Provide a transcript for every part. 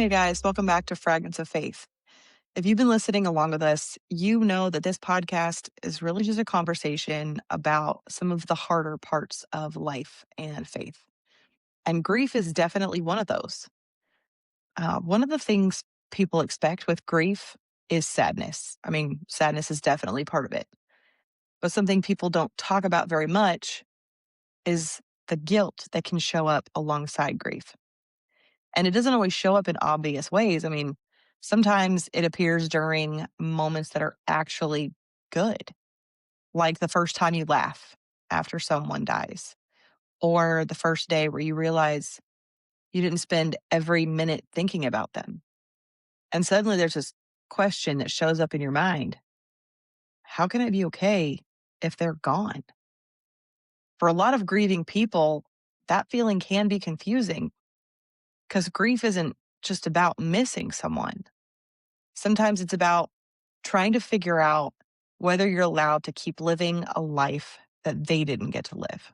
Hey guys, welcome back to Fragments of Faith. If you've been listening along with us, you know that this podcast is really just a conversation about some of the harder parts of life and faith. And grief is definitely one of those. One of the things people expect with grief is sadness. I mean, sadness is definitely part of it. But something people don't talk about very much is the guilt that can show up alongside grief. And it doesn't always show up in obvious ways. I mean, sometimes it appears during moments that are actually good, like the first time you laugh after someone dies, or the first day where you realize you didn't spend every minute thinking about them. And suddenly there's this question that shows up in your mind: how can I be okay if they're gone? For a lot of grieving people, that feeling can be confusing because grief isn't just about missing someone. Sometimes it's about trying to figure out whether you're allowed to keep living a life that they didn't get to live.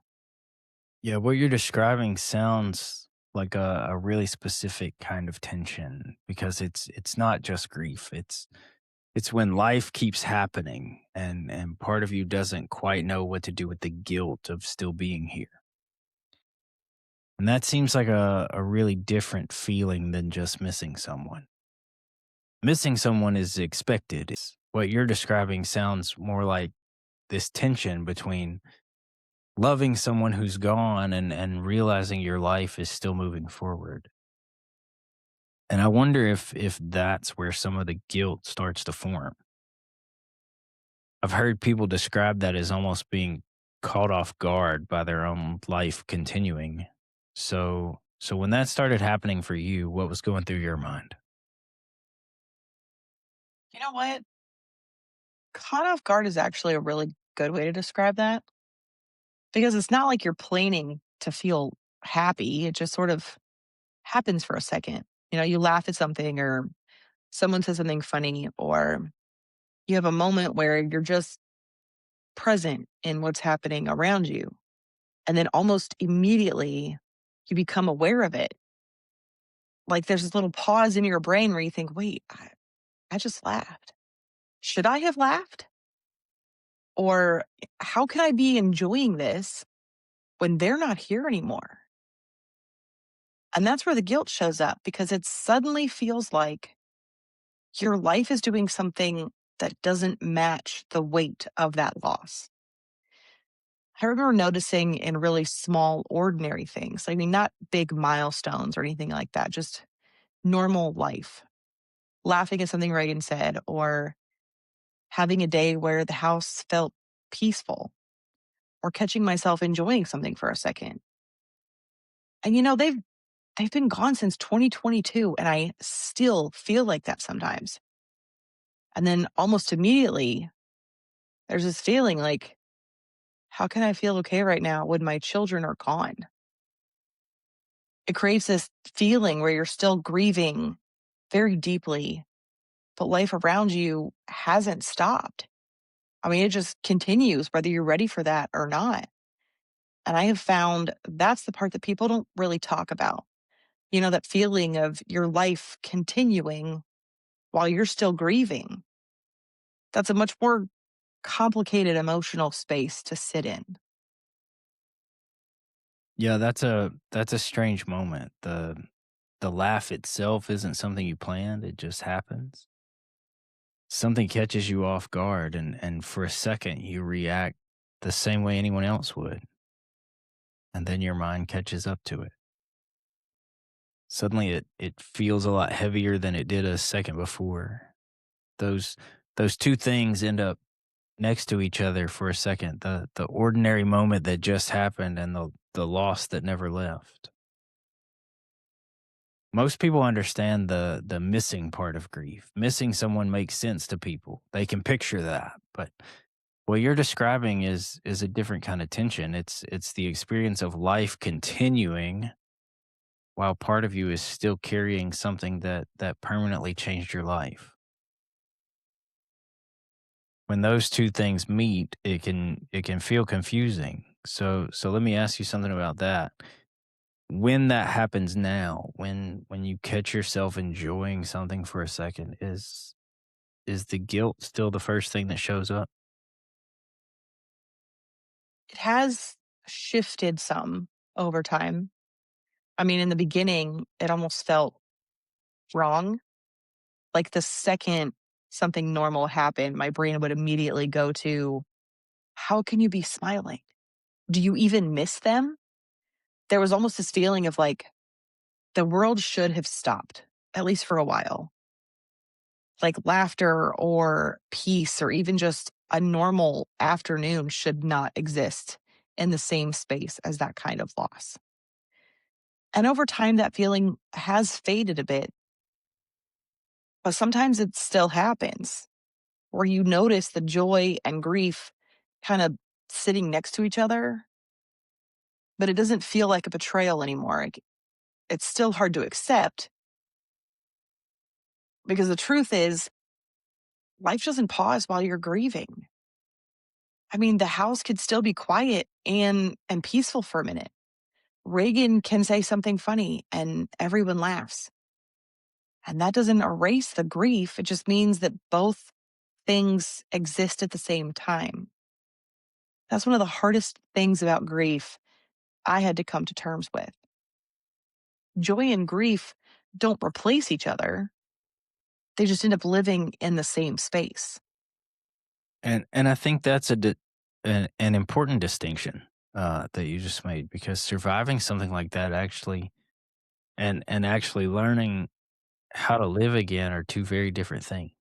Yeah, what you're describing sounds like a really specific kind of tension because it's not just grief. It's when life keeps happening and part of you doesn't quite know what to do with the guilt of still being here. And that seems like a really different feeling than just missing someone. Missing someone is expected. What you're describing sounds more like this tension between loving someone who's gone and realizing your life is still moving forward. And I wonder if that's where some of the guilt starts to form. I've heard people describe that as almost being caught off guard by their own life continuing. So when that started happening for you, what was going through your mind? You know what? Caught off guard is actually a really good way to describe that because it's not like you're planning to feel happy. It just sort of happens for a second. You laugh at something or someone says something funny, or you have a moment where you're just present in what's happening around you. And then almost immediately you become aware of it. Like there's this little pause in your brain where you think, wait, I just laughed. Should I have laughed? Or how can I be enjoying this when they're not here anymore? And that's where the guilt shows up because it suddenly feels like your life is doing something that doesn't match the weight of that loss. I remember noticing in really small, ordinary things. I mean, not big milestones or anything like that, just normal life. Laughing at something Reagan said, or having a day where the house felt peaceful, or catching myself enjoying something for a second. And they've been gone since 2022 and I still feel like that sometimes. And then almost immediately there's this feeling like, how can I feel okay right now when my children are gone? It creates this feeling where you're still grieving very deeply, but life around you hasn't stopped. I mean, it just continues whether you're ready for that or not. And I have found that's the part that people don't really talk about. That feeling of your life continuing while you're still grieving. That's a much more complicated emotional space to sit in. Yeah, that's a strange moment. The laugh itself isn't something you planned, it just happens. Something catches you off guard and for a second you react the same way anyone else would, and then your mind catches up to it. Suddenly it feels a lot heavier than it did a second before. Those those two things end up next to each other for a second. The ordinary moment that just happened and the loss that never left. Most people understand the missing part of grief. Missing someone makes sense to people. They can picture that. But what you're describing is a different kind of tension. It's the experience of life continuing while part of you is still carrying something that permanently changed your life. When those two things meet, it can feel confusing. So let me ask you something about that. when that happens now, when you catch yourself enjoying something for a second, is the guilt still the first thing that shows up? It has shifted some over time. I mean, in the beginning, it almost felt wrong. Like the second something normal happened, my brain would immediately go to, how can you be smiling? Do you even miss them? There was almost this feeling of like the world should have stopped, at least for a while. Like laughter or peace or even just a normal afternoon should not exist in the same space as that kind of loss. And over time, that feeling has faded a bit, but sometimes it still happens where you notice the joy and grief kind of sitting next to each other, but it doesn't feel like a betrayal anymore. It's still hard to accept because the truth is, life doesn't pause while you're grieving. I mean, the house could still be quiet and peaceful for a minute. Reagan can say something funny and everyone laughs. And that doesn't erase the grief. It just means that both things exist at the same time. That's one of the hardest things about grief I had to come to terms with. Joy and grief don't replace each other. They just end up living in the same space. And I think that's an important distinction, that you just made, because surviving something like that actually and actually learning how to live again are two very different things.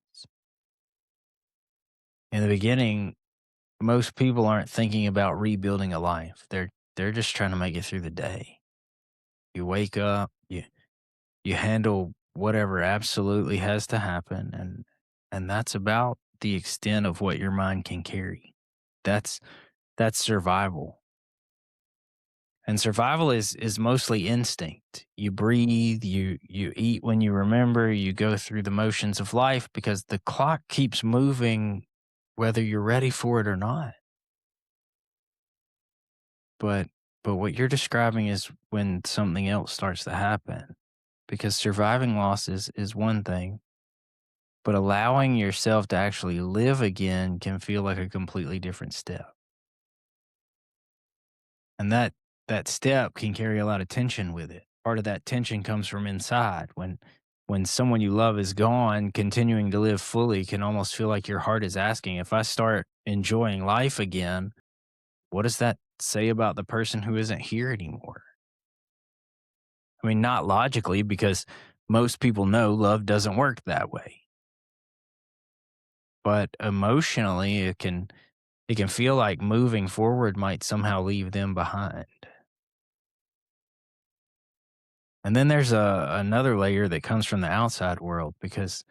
In the beginning, most people aren't thinking about rebuilding a life. They're just trying to make it through the day. You wake up, you handle whatever absolutely has to happen, and that's about the extent of what your mind can carry. That's that's survival. And survival is mostly instinct. You breathe, you eat when you remember, you go through the motions of life because the clock keeps moving whether you're ready for it or not. But but what you're describing is when something else starts to happen. Because surviving loss is one thing, but allowing yourself to actually live again can feel like a completely different step. And that step can carry a lot of tension with it. Part of that tension comes from inside. When someone you love is gone, continuing to live fully can almost feel like your heart is asking, if I start enjoying life again, what does that say about the person who isn't here anymore? I mean, not logically, because most people know love doesn't work that way. But emotionally, it can feel like moving forward might somehow leave them behind. And then there's another layer that comes from the outside world, because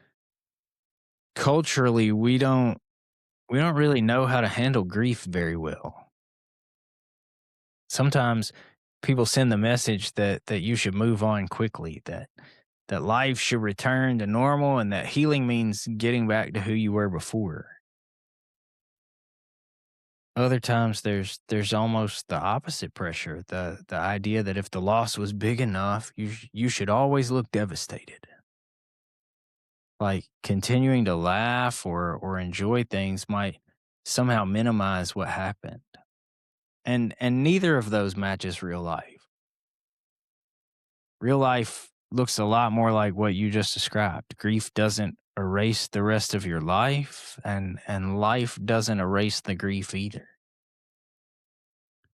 culturally we don't really know how to handle grief very well. Sometimes people send the message that you should move on quickly, that life should return to normal, and that healing means getting back to who you were before. Other times there's almost the opposite pressure, the idea that if the loss was big enough, you should always look devastated. Like continuing to laugh or enjoy things might somehow minimize what happened. And neither of those matches real life. Real life looks a lot more like what you just described. Grief doesn't erase the rest of your life, and life doesn't erase the grief either.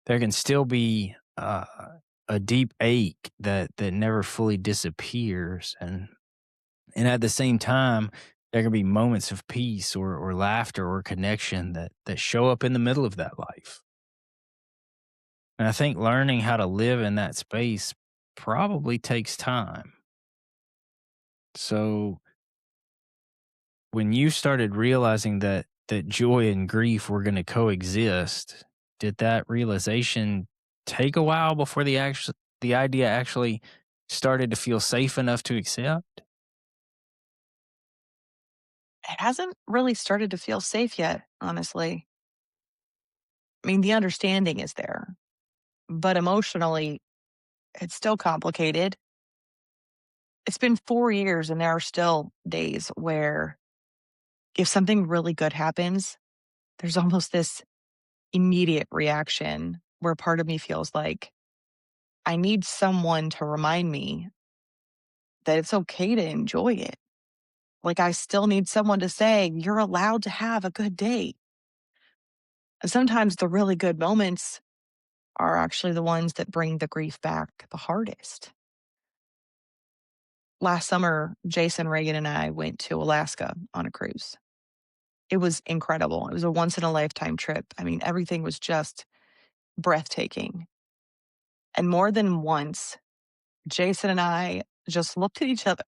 There can still be a deep ache that never fully disappears, and at the same time, there can be moments of peace or laughter or connection that show up in the middle of that life. And I think learning how to live in that space probably takes time. So when you started realizing that joy and grief were going to coexist, did that realization take a while before the idea actually started to feel safe enough to accept? It hasn't really started to feel safe yet, honestly. I mean, the understanding is there, but emotionally, It's still complicated. It's been 4 years, and there are still days where if something really good happens, there's almost this immediate reaction where part of me feels like I need someone to remind me that it's okay to enjoy it. Like, I still need someone to say, "You're allowed to have a good day." And sometimes the really good moments are actually the ones that bring the grief back the hardest. Last summer, Jason, Reagan, and I went to Alaska on a cruise. It was incredible. It was a once in a lifetime trip. I mean, everything was just breathtaking. And more than once, Jason and I just looked at each other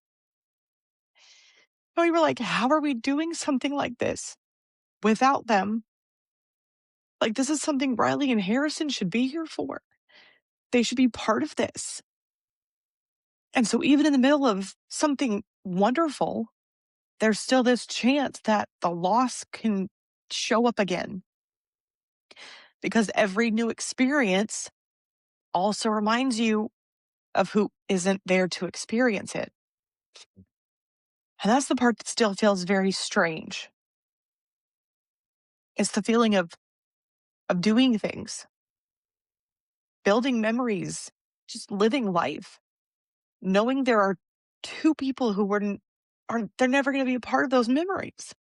and we were like, how are we doing something like this without them? Like, this is something Riley and Harrison should be here for. They should be part of this. And so, even in the middle of something wonderful, there's still this chance that the loss can show up again because every new experience also reminds you of who isn't there to experience it. And that's the part that still feels very strange. It's the feeling of doing things, building memories, just living life, knowing there are two people who wouldn't aren't they're never going to be a part of those memories.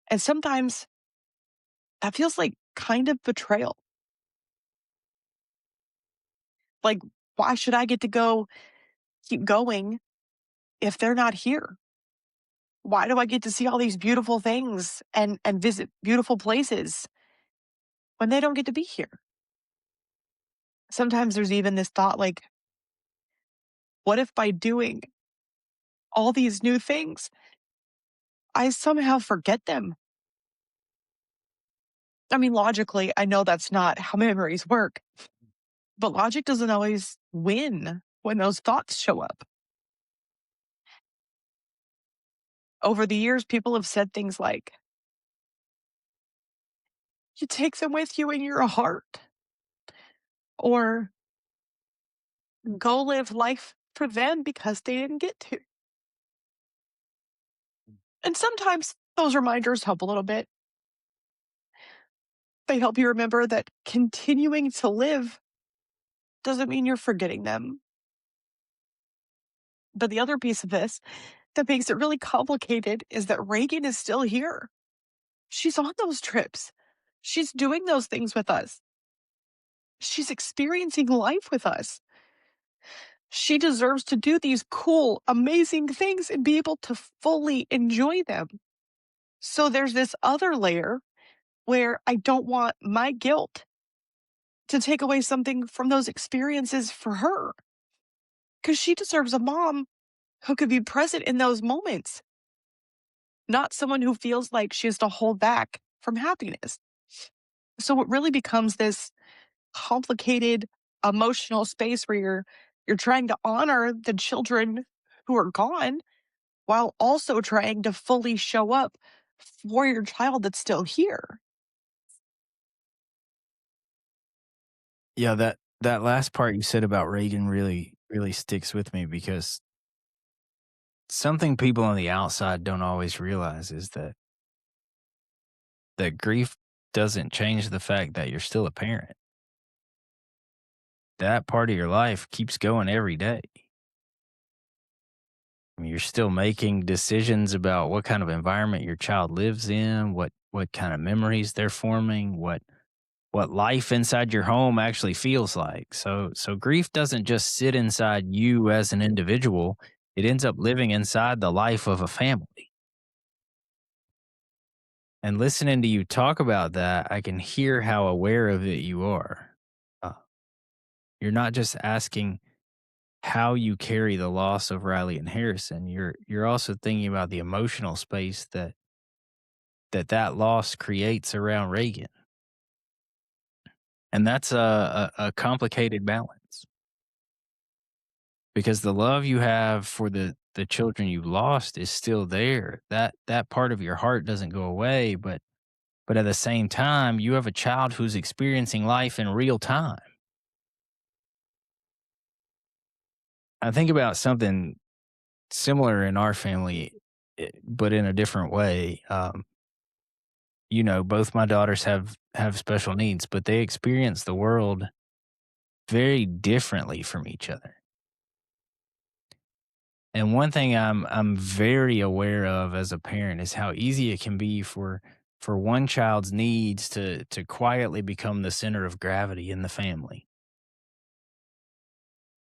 And sometimes that feels like kind of betrayal. Like, why should I get to go keep going if they're not here? Why do I get to see all these beautiful things and visit beautiful places when they don't get to be here? Sometimes there's even this thought like, what if by doing all these new things, I somehow forget them? I mean, logically, I know that's not how memories work, but logic doesn't always win when those thoughts show up. Over the years, people have said things like, you take them with you in your heart, or go live life for them because they didn't get to. And sometimes those reminders help a little bit. They help you remember that continuing to live doesn't mean you're forgetting them. But the other piece of this that makes it really complicated is that Reagan is still here. She's on those trips. She's doing those things with us. She's experiencing life with us. She deserves to do these cool, amazing things and be able to fully enjoy them. So there's this other layer where I don't want my guilt to take away something from those experiences for her because she deserves a mom who could be present in those moments, not someone who feels like she has to hold back from happiness. So it really becomes this complicated emotional space where you're trying to honor the children who are gone while also trying to fully show up for your child that's still here. Yeah, that last part you said about Reagan really sticks with me because something people on the outside don't always realize is that grief doesn't change the fact that you're still a parent. That part of your life keeps going every day. I mean, you're still making decisions about what kind of environment your child lives in, what kind of memories they're forming, what life inside your home actually feels like. So grief doesn't just sit inside you as an individual. It ends up living inside the life of a family. And listening to you talk about that, I can hear how aware of it you are. Uh, you're not just asking how you carry the loss of Riley and Harrison. You're also thinking about the emotional space that loss creates around Reagan. And that's a complicated balance because the love you have for the children you lost is still there. That part of your heart doesn't go away, but at the same time, you have a child who's experiencing life in real time. I think about something similar in our family, but in a different way. Both my daughters have special needs, but they experience the world very differently from each other. And one thing I'm very aware of as a parent is how easy it can be for one child's needs to quietly become the center of gravity in the family.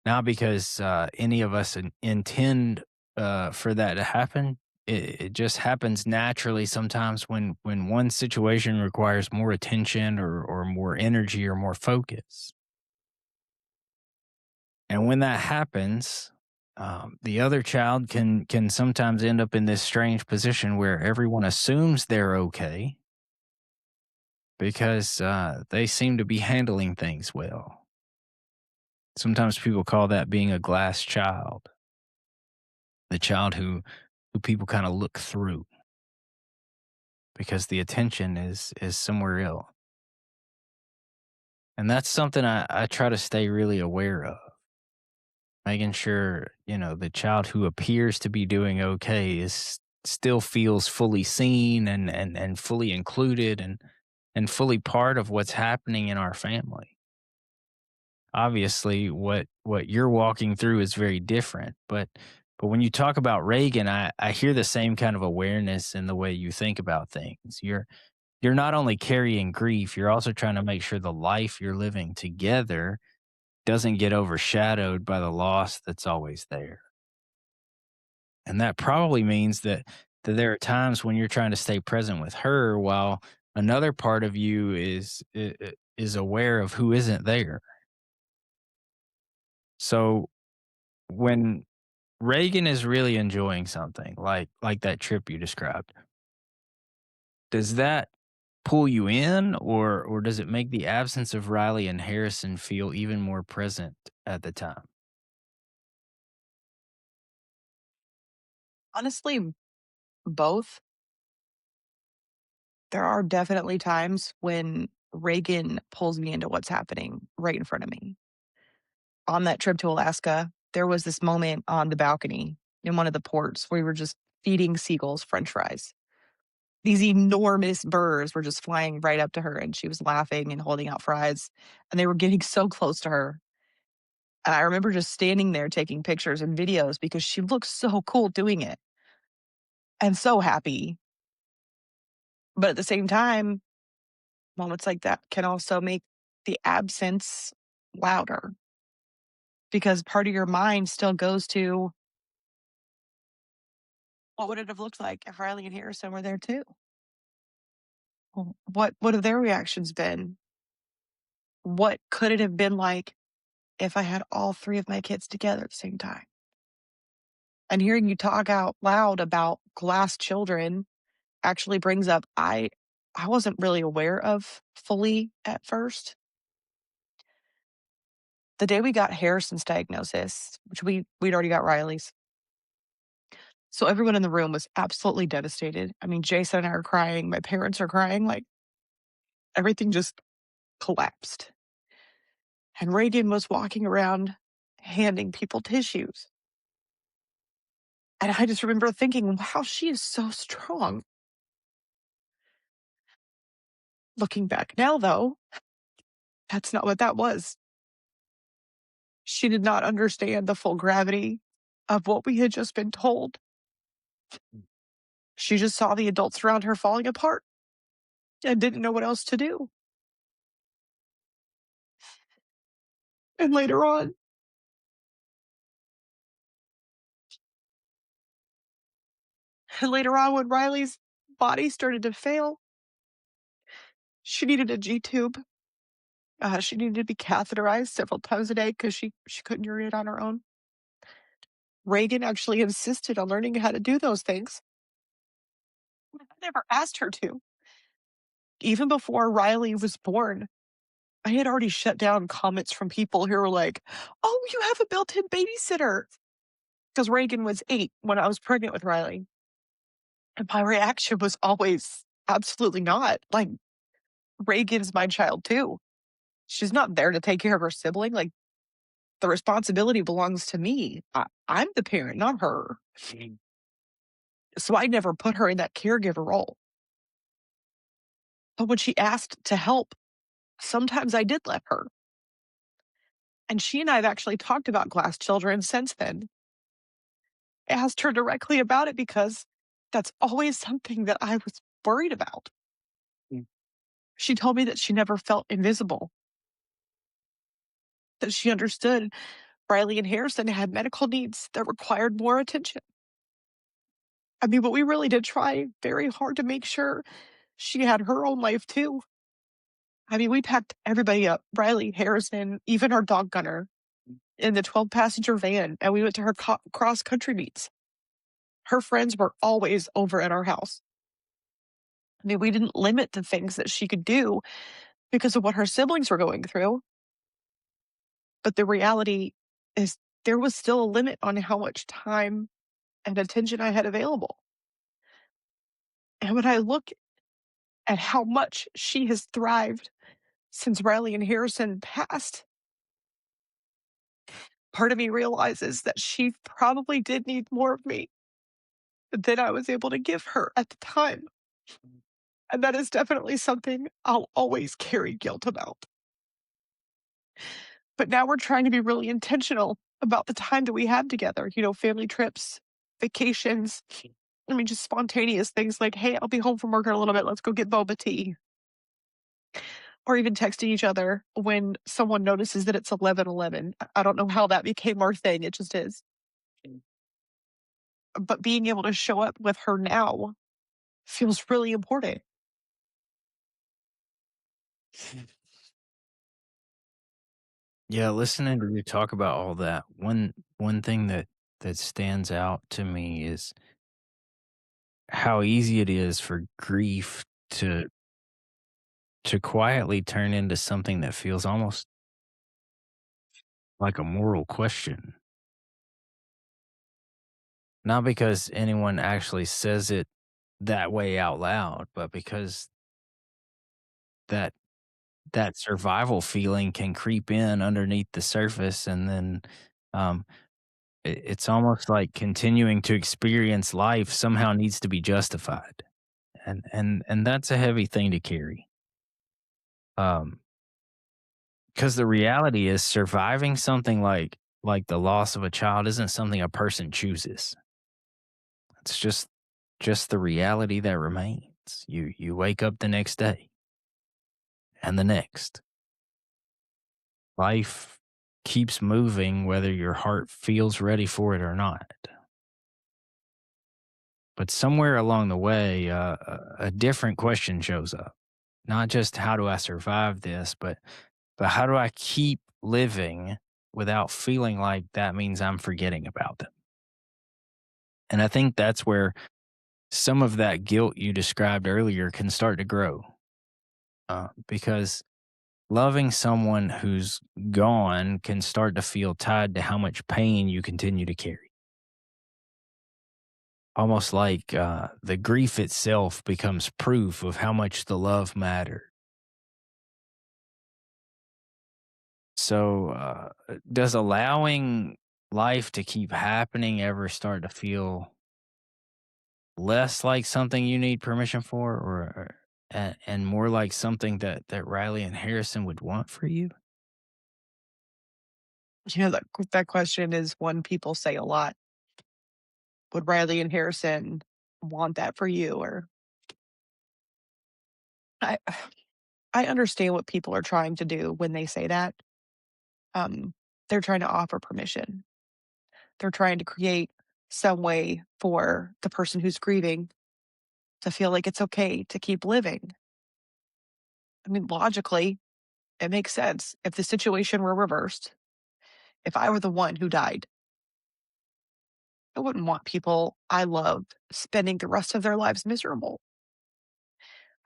Not because any of us intend for that to happen. It just happens naturally sometimes when one situation requires more attention or more energy or more focus. And when that happens, the other child can sometimes end up in this strange position where everyone assumes they're okay because they seem to be handling things well. Sometimes people call that being a glass child, the child who people kind of look through because the attention is somewhere else. And that's something I try to stay really aware of, making sure, the child who appears to be doing okay is still feels fully seen and fully included and fully part of what's happening in our family. Obviously, what you're walking through is very different, but when you talk about Reagan, I hear the same kind of awareness in the way you think about things. You're not only carrying grief, you're also trying to make sure the life you're living together doesn't get overshadowed by the loss that's always there. And that probably means that there are times when you're trying to stay present with her while another part of you is aware of who isn't there. So when Reagan is really enjoying something like that trip you described, does that pull you in or does it make the absence of Riley and Harrison feel even more present at the time? Honestly, both. There are definitely times when Reagan pulls me into what's happening right in front of me. On that trip to Alaska, there was this moment on the balcony in one of the ports where we were just feeding seagulls french fries. These enormous birds were just flying right up to her, and she was laughing and holding out fries, and they were getting so close to her. And I remember just standing there taking pictures and videos because she looked so cool doing it and so happy. But at the same time, moments like that can also make the absence louder because part of your mind still goes to what would it have looked like if Riley and Harrison were there too? What have their reactions been? What could it have been like if I had all three of my kids together at the same time? And hearing you talk out loud about glass children actually brings up I wasn't really aware of fully at first. The day we got Harrison's diagnosis, which we'd already got Riley's. So everyone in the room was absolutely devastated. I mean, Jason and I are crying, my parents are crying, like everything just collapsed. And Reagan was walking around handing people tissues. And I just remember thinking, wow, she is so strong. Looking back now, though, that's not what that was. She did not understand the full gravity of what we had just been told. She just saw the adults around her falling apart and didn't know what else to do. And later on, when Riley's body started to fail, she needed a G tube. She needed to be catheterized several times a day because she couldn't urinate on her own. Reagan actually insisted on learning how to do those things. I never asked her to. Even before Riley was born, I had already shut down comments from people who were like, "Oh, you have a built-in babysitter," because Reagan was 8 when I was pregnant with Riley. And my reaction was always, "Absolutely not. Like, Reagan's my child too. She's not there to take care of her sibling. Like, The responsibility belongs to me. I'm the parent, not her. So I never put her in that caregiver role. But when she asked to help, sometimes I did let her. And she and I have actually talked about glass children since then. I asked her directly about it because that's always something that I was worried about. Mm. She told me that she never felt invisible, that she understood Riley and Harrison had medical needs that required more attention. I mean, but we really did try very hard to make sure she had her own life too. I mean, we packed everybody up, Riley, Harrison, even our dog Gunner, in the 12-passenger van, and we went to her cross country meets. Her friends were always over at our house. I mean, we didn't limit the things that she could do because of what her siblings were going through. But the reality is there was still a limit on how much time and attention I had available. And when I look at how much she has thrived since Riley and Harrison passed, part of me realizes that she probably did need more of me than I was able to give her at the time. And that is definitely something I'll always carry guilt about. But now we're trying to be really intentional about the time that we have together, family trips, vacations. I mean, just spontaneous things like, hey, I'll be home from work in a little bit. Let's go get boba tea. Or even texting each other when someone notices that it's 11:11. I don't know how that became our thing. It just is. But being able to show up with her now feels really important. Yeah, listening to you talk about all that, one thing that stands out to me is how easy it is for grief to quietly turn into something that feels almost like a moral question. Not because anyone actually says it that way out loud, but because that that survival feeling can creep in underneath the surface, and then um, it's almost like continuing to experience life somehow needs to be justified, and that's a heavy thing to carry. Um, because the reality is surviving something like the loss of a child isn't something a person chooses. It's just the reality that remains. You wake up the next day and the next. Life keeps moving whether your heart feels ready for it or not. But somewhere along the way, a different question shows up. Not just how do I survive this, but how do I keep living without feeling like that means I'm forgetting about them? And I think that's where some of that guilt you described earlier can start to grow, because loving someone who's gone can start to feel tied to how much pain you continue to carry. Almost like the grief itself becomes proof of how much the love mattered. So, does allowing life to keep happening ever start to feel less like something you need permission for, or and more like something that Riley and Harrison would want for you? That question is one people say a lot. Would Riley and Harrison want that for you? Or I, I understand what people are trying to do when they say that. Um, they're trying to offer permission. They're trying to create some way for the person who's grieving to feel like it's okay to keep living. I mean, logically, it makes sense. If the situation were reversed, if I were the one who died, I wouldn't want people I loved spending the rest of their lives miserable.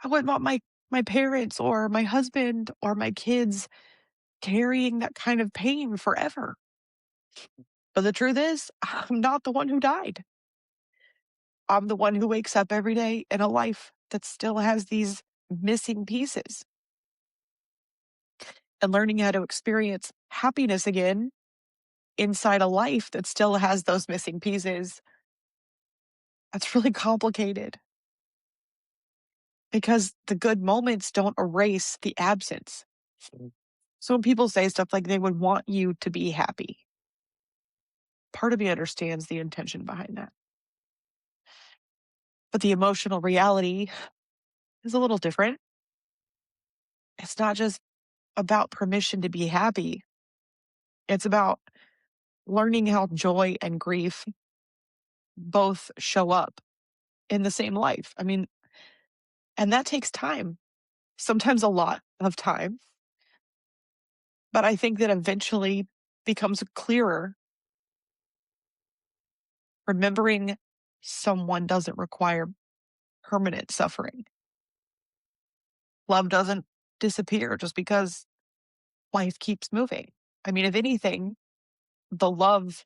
I wouldn't want my parents or my husband or my kids carrying that kind of pain forever. But the truth is, I'm not the one who died. I'm the one who wakes up every day in a life that still has these missing pieces. And learning how to experience happiness again inside a life that still has those missing pieces, that's really complicated because the good moments don't erase the absence. So when people say stuff like they would want you to be happy, part of me understands the intention behind that. But the emotional reality is a little different. It's not just about permission to be happy, it's about learning how joy and grief both show up in the same life. I mean, and that takes time, sometimes a lot of time. But I think that eventually becomes clearer. Remembering someone doesn't require permanent suffering. Love doesn't disappear just because life keeps moving. I mean, if anything, the love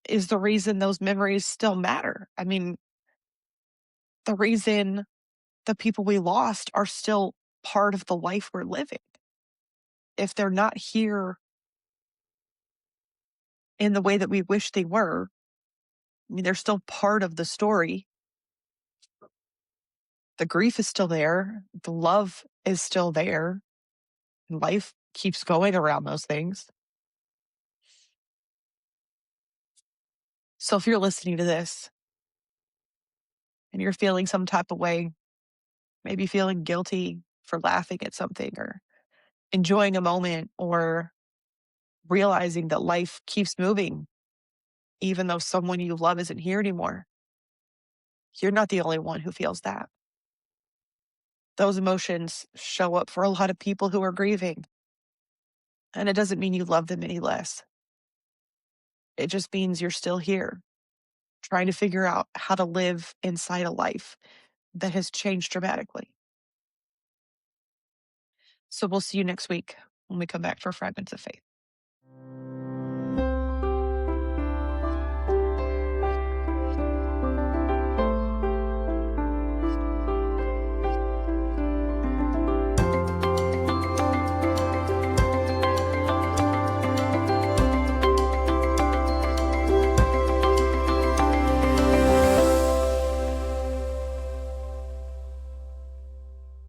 is the reason those memories still matter. I mean, the reason the people we lost are still part of the life we're living. If they're not here in the way that we wish they were, I mean, they're still part of the story. The grief is still there, the love is still there, and life keeps going around those things. So if you're listening to this and you're feeling some type of way, maybe feeling guilty for laughing at something or enjoying a moment or realizing that life keeps moving, even though someone you love isn't here anymore, you're not the only one who feels that. Those emotions show up for a lot of people who are grieving. And it doesn't mean you love them any less. It just means you're still here, trying to figure out how to live inside a life that has changed dramatically. So we'll see you next week when we come back for Fragments of Faith.